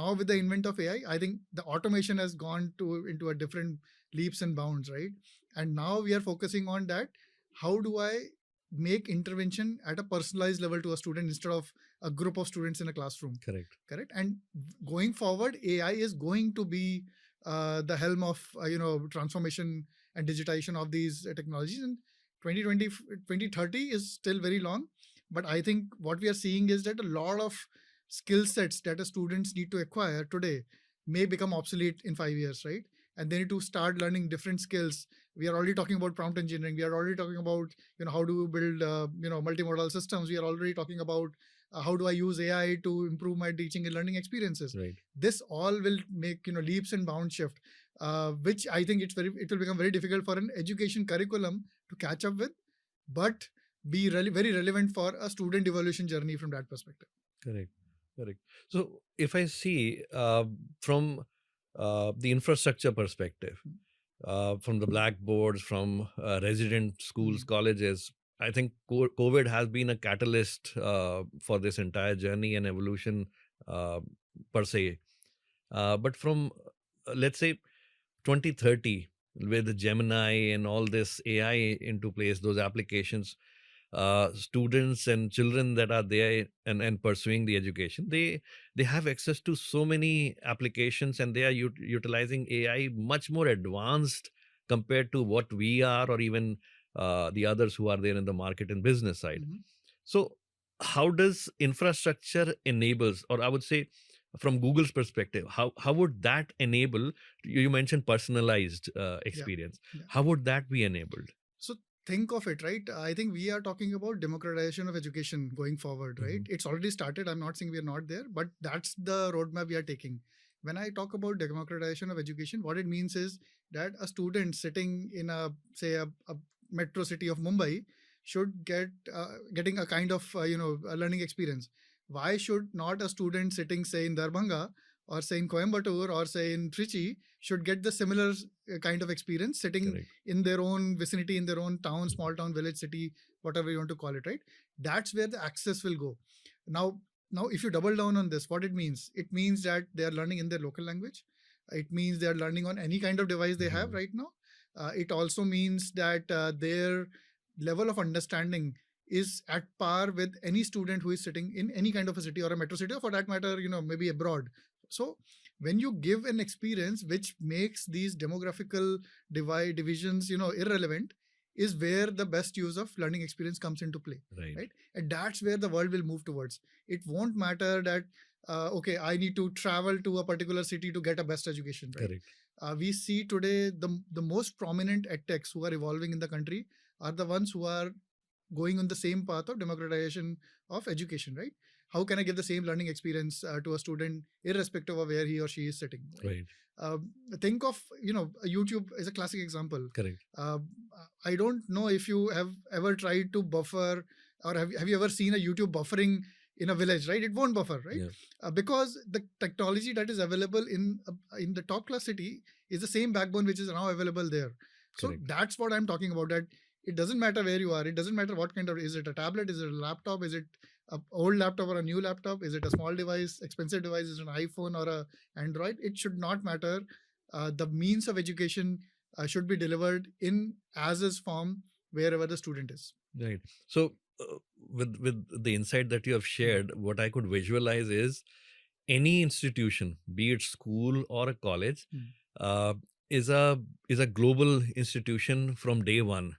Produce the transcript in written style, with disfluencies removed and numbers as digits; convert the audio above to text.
now with the invent of AI, I think the automation has gone into a different leaps and bounds, right? And now we are focusing on that. How do I make intervention at a personalized level to a student instead of a group of students in a classroom? Correct. And going forward, AI is going to be the helm of transformation and digitization of these technologies. And 2020, 2030 is still very long, but I think what we are seeing is that a lot of skill sets that students need to acquire today may become obsolete in 5 years, right? And they need to start learning different skills. We are already talking about prompt engineering. We are already talking about how do you build multimodal systems. We are already talking about how do I use AI to improve my teaching and learning experiences. Right. This all will make leaps and bounds shift, which I think it will become very difficult for an education curriculum to catch up with, but be very relevant for a student evolution journey from that perspective. Correct. So if I see from the infrastructure perspective, from the blackboards, from resident schools, colleges, I think COVID has been a catalyst for this entire journey and evolution per se. But from, let's say, 2030, with the Gemini and all this AI into place, those applications, students and children that are there and pursuing the education, they have access to so many applications, and they are utilizing AI much more advanced compared to what we are, or even the others who are there in the market and business side. So how does infrastructure enables, or I would say from Google's perspective, how would that enable? You mentioned personalized experience. Yeah. How would that be enabled? So think of it, right? I think we are talking about democratization of education going forward, right? It's already started. I'm not saying we are not there, but that's the roadmap we are taking. When I talk about democratization of education, what it means is that a student sitting in a metro city of Mumbai should getting a kind of a learning experience. Why should not a student sitting, say, in Darbhanga or say in Coimbatore or say in Trichy should get the similar kind of experience sitting in their own vicinity, in their own town, small town, village, city, whatever you want to call it, right? That's where the access will go. Now, if you double down on this, what it means that they are learning in their local language. It means they are learning on any kind of device they have right now. It also means that their level of understanding is at par with any student who is sitting in any kind of a city or a metro city, or for that matter, maybe abroad. So when you give an experience which makes these demographical divisions, irrelevant, is where the best use of learning experience comes into play, right? And that's where the world will move towards. It won't matter that, I need to travel to a particular city to get a best education, right? We see today the most prominent edtechs who are evolving in the country are the ones who are going on the same path of democratization of education, right? How can I give the same learning experience to a student irrespective of where he or she is sitting? Right. Think of, YouTube is a classic example. Correct. I don't know if you have ever tried to buffer, or have you ever seen a YouTube buffering in a village, right? It won't buffer, right? Yeah. Because the technology that is available in the top class city is the same backbone which is now available there. So that's what I'm talking about, that it doesn't matter where you are. It doesn't matter what kind of, is it a tablet? Is it a laptop? Is it an old laptop or a new laptop? Is it a small device, expensive device? Is it an iPhone or a Android? It should not matter. The means of education should be delivered in as is form wherever the student is. Right. So with the insight that you have shared, what I could visualize is any institution, be it school or a college, is a global institution from day one.